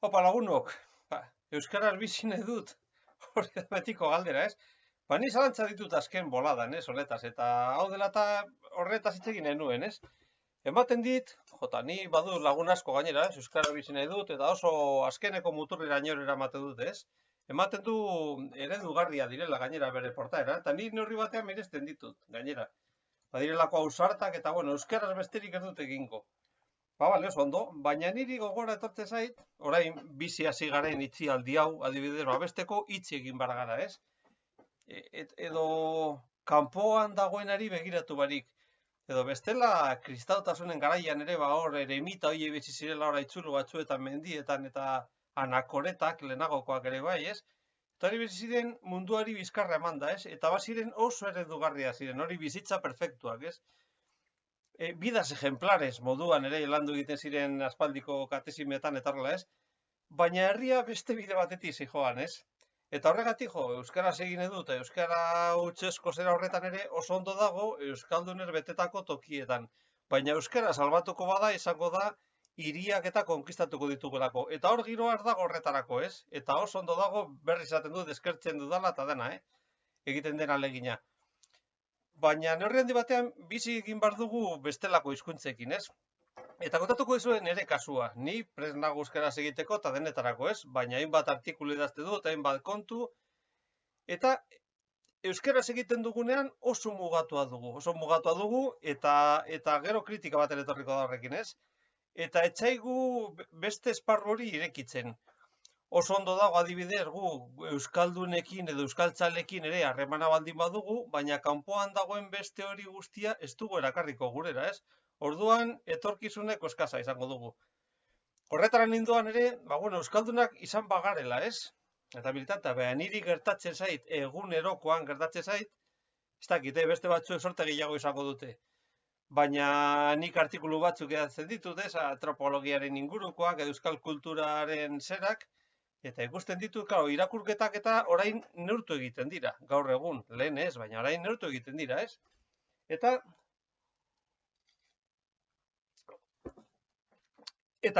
Opa lagunok, Euskaraz bizi nahi dut, hori da betiko galdera, ez? Ni zalantza ditut azken boladan, ez, honetaz, eta hau dela eta horretaz hitz egin nahi nuen, ez? Ematen dit, ni badu lagun asko gainera, ez, Euskaraz bizi nahi dut, eta oso azkeneko muturreraino eramaten dut, ez? Ematen du eredugarria direla gainera bere portaera, eta ni neurri batean miresten ditut, gainera. Badirelako ausartak, eta bueno, Euskaraz besterik ez dut egingo. Bale, oso ondo, baina niri gogora etortzen zait, orain bizi hasi garen itxialdi hau, adibidez, besteko hitz egin bar gara, ez? Edo kanpoan dagoenari begiratu barik. Edo bestela kristautasunen garaian ere, hor eremita hori bizi zirela ora itzulu batzuetan mendietan eta anakoretak lehenagokoak ere bai, ez? Eta hori bizi ziren munduari bizkarra emanda, ez? Eta baziren oso eredugarria ziren, hori bizitza perfektuak, ez? Bidas ejemplares moduan ere landu egiten ziren aspaldiko katesimetan eta horrela, ez? Baina herria beste bide batetik zijoan, ez? Eta horregatik euskaraz egin edut, euskara hutsezko zera horretan ere oso ondo dago euskaldunez betetako tokietan. Baina euskara salbatuko bada izango da hiriak eta konkistatuko ditugulako. Eta hor giroa ez dago horretarako, ez? Eta oso ondo dago berri izaten dut eskertzen dudala eta dena, egiten den ahalegina. Baina neurri handi batean bizi egin bar dugu bestelako hizkuntzekin, ez? Eta kontatuko dizuen nire kasua. Ni prest nago euskaraz egiteko eta denetarako, ez? Baina hainbat artikulu idazte dut, hainbat kontu. Eta euskaraz egiten dugunean oso mugatua dugu eta gero kritika bat etorriko da horrekin, ez? Eta etxaigu beste esparru hori irekitzen. Oso ondo dago adibidez gu euskaldunekin edo euskaltzalekin ere harremana baldin badugu, baina kanpoan dagoen beste hori guztia ez dugu erakarriko gurera, ez? Orduan etorkizuneko eskasa izango dugu. Horretara ninduan ere, euskaldunak izan bagarela, ez? Eta militanta, niri gertatzen zait, egunerokoan gertatzen zait, ez dakit, beste batzuek sorte gehiago izango dute. Baina nik artikulu batzuk edatzen ditut, ez? Antropologiaren ingurukoak, edo euskal kulturaren zerak, eta ikusten ditut, irakurketak eta orain neurtu egiten dira, gaur egun, lehen ez, baina orain neurtu egiten dira, ez? Eta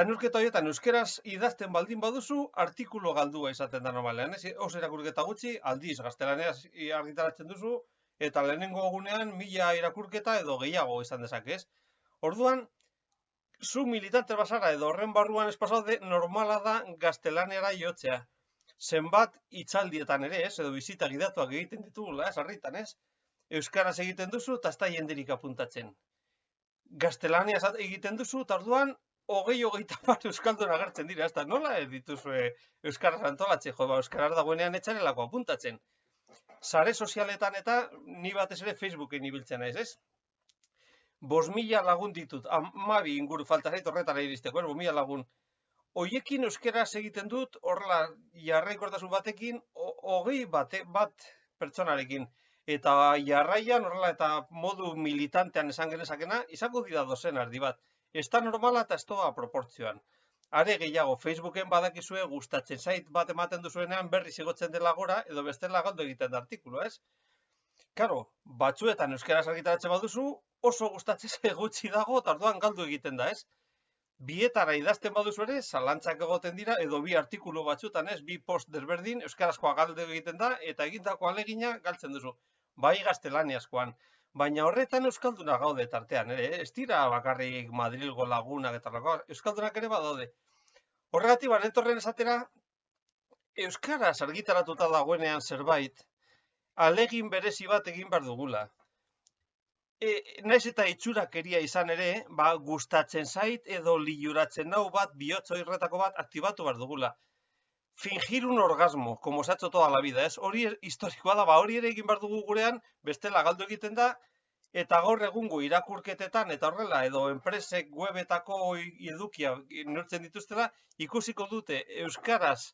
neurketa horietan euskeraz idazten baldin baduzu, artikulu galdua izaten da normalean, ez? Oso irakurketa gutxi, aldiz, gaztelaneaz argitaratzen duzu, eta lehenengo egunean 1000 irakurketa edo gehiago izan dezakez. Orduan, zu militante basara edo horren barruan espasaude normala da gaztelanera jotzea. Zenbat hitzaldietan ere, ez, edo bizita gidatuak egiten ditugula, ez, harritan, ez? Euskaraz egiten duzu eta ez da jenderik apuntatzen. Gaztelaniaz egiten duzu eta orduan 20-30 euskaldun agertzen dira, ez da nola ez dituzue euskaraz antolatzen, euskaraz dagoenean etxarelako apuntatzen. Sare sozialetan eta ni batez ere Facebooken ibiltzen naiz, ez? 5.000 lagun ditut, 12 inguru falta zait horretara iristeko, 5.000 lagun. Hoiekin euskeraz egiten dut, horrela jarraikortasun batekin, 20 bat pertsonarekin. Eta jarraian, horrela eta modu militantean esan genezakena, izango dira dozen ardi bat. Ez da normala eta ez doa proportzioan. Are gehiago, Facebooken badakizue gustatzen zait bat ematen duzuenean berri zigotzen dela gora, edo bestela galdu egiten da artikulu, ez? Karo, batzuetan euskaraz argitaratzen baduzu, oso gustatzen gutxi dago eta orduan galdu egiten da, ez? Bietara idazten baduzu ere, zalantzak egoten dira, edo bi artikulu batzuetan, ez? Bi post desberdin, euskarazkoa galdu egiten da, eta egindako ahalegina galtzen duzu. Bai gaztelaniazkoan. Baina horretan euskalduna gaude tartean, ere? Ez dira bakarrik Madrilgo lagunak eta euskaldunak ere badaude. Horregatik, etorren esatera, euskaraz argitaratuta dagoenean zerbait, ahalegin berezi bat egin behar dugula. Naiz eta itxurakeria izan ere, gustatzen zait edo liluratzen nau bat, bihotz horretako bat aktibatu behar dugula. Fingir un orgasmo, como se ha hecho toda la vida, ez? Hori historikoa da, hori ere egin behar dugu gurean, bestela galdu egiten da, eta gaur egungo irakurketetan, eta horrela, edo enpresek webetako edukia neurtzen dituztela, ikusiko dute euskaraz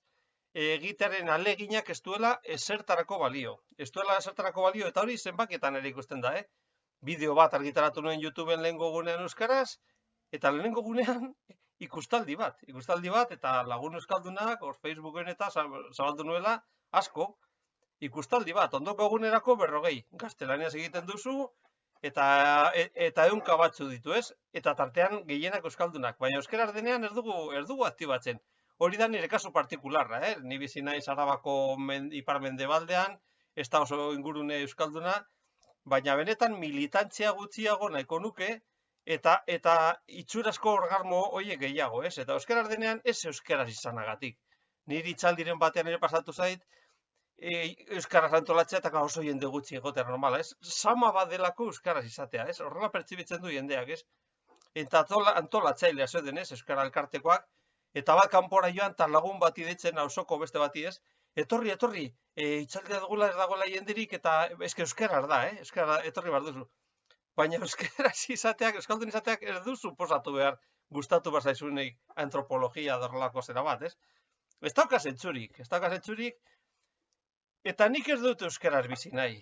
egitearen aleginak ez duela esertarako balio. Ez duela esertarako balio, eta hori zenbaketan ere ikusten da, Bideo bat argitaratu nuen YouTubeen lehengo gunean euskaraz, eta lehenengo gunean ikustaldi bat, eta lagun euskaldunak, Facebooken eta zabaldu nuela, asko, ikustaldi bat, ondoko egunerako 40, gaztelaniaz egiten duzu, eta 100 batzu ditu, ez? Eta tartean gehienak euskaldunak, baina euskaraz denean ez dugu aktibatzen. hori da nire kasu partikularra, Ni bizi naiz Arabako ipar-mendebaldean, ez da oso ingurune euskalduna, baina benetan militantzia gutxiago nahiko nuke, eta itxurazko orgasmo horiek gehiago, ez? Eta euskaraz denean ez euskaraz izanagatik. Niri txaldiren batean ere pasatu zait, euskaraz antolatzea eta oso jende gutxi egotea normala, ez? Sama bat delako euskaraz izatea, ez? Horrela pertsibitzen du jendeak, ez? Eta antolatzailea zeuden, ez? Euskara elkartekoak, eta bat kanpora joan, eta lagun bati deitzen auzoko beste bati, ez? Etorri, itxaldea dugula ez dagoela jenderik, eta eske euskaraz da, Euskara etorri behar duzu. Baina euskaraz izateak, euskaldun izateak ez du suposatu behar gustatu behar zaizunik antropologia dorrelako zera bat, ez? Ez dauka zentzurik, eta nik ez dut euskaraz bizi nahi.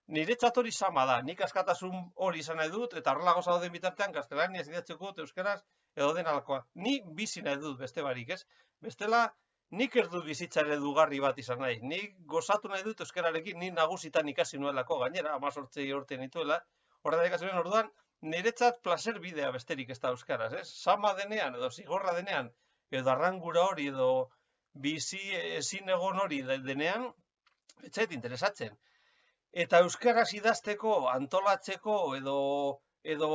Niretzat hori sama da, nik askatasun hori izan nahi dut, eta horrela gauza dauden bitartean gaztelaniaz idatzeko dut euskaraz edo den alakoa. Ni bizi nahi dut beste barik, ez? Bestela, nik ez dut bizitza eredugarri bat izan nahi. Nik gozatu nahi dut euskararekin, ni nagusitan ikasi nuelako gainera, 18 urte nituela. Horrela ikasi nuen orduan, niretzat placer bidea besterik ez da euskaraz, ez? Sama denean, edo zigorra denean, edo arrangura hori, edo bizi ezin egon hori denean, ez zait interesatzen. Eta euskaraz idazteko, antolatzeko, edo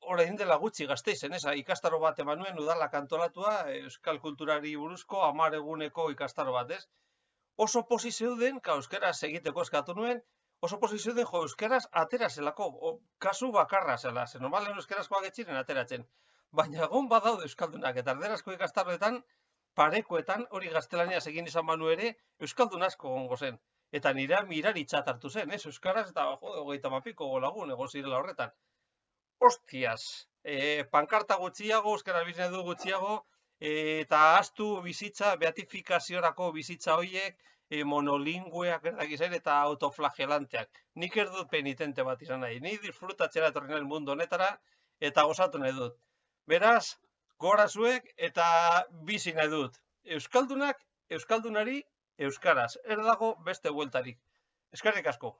orain dela gutxi Gasteizen, ikastaro bat eman nuen udalak antolatua, euskal kulturari buruzko 10 eguneko ikastaro bat, ez? Oso posi zeuden, euskaraz egiteko eskatu nuen, oso posi zeuden euskaraz atera zelako, kasu bakarra zela, zen normalen euskarazkoak etxiren ateratzen. Baina egon badaude euskaldunak, eta erderazko ikastaroetan, parekoetan, hori gaztelaniaz egin izan banu ere, euskaldun asko gongo zen. Eta nire miraritxat hartu zen, euskaraz, eta 30 lagun egon zirela horretan. Hostias, pankarta gutxiago, euskaraz bizine du gutxiago, eta ahaztu bizitza, beatifikaziorako bizitza horiek, monolingueak erdakizen eta autoflagelanteak. Nik ez dut penitente bat izan nahi, ni disfrutatzera etorri nahi mundu honetara, eta gozatu nahi dut. Beraz, gora zuek eta bizi nahi dut. Euskaldunak, euskaldunari, euskaraz. Ez dago beste bueltarik. Eskerrik asko.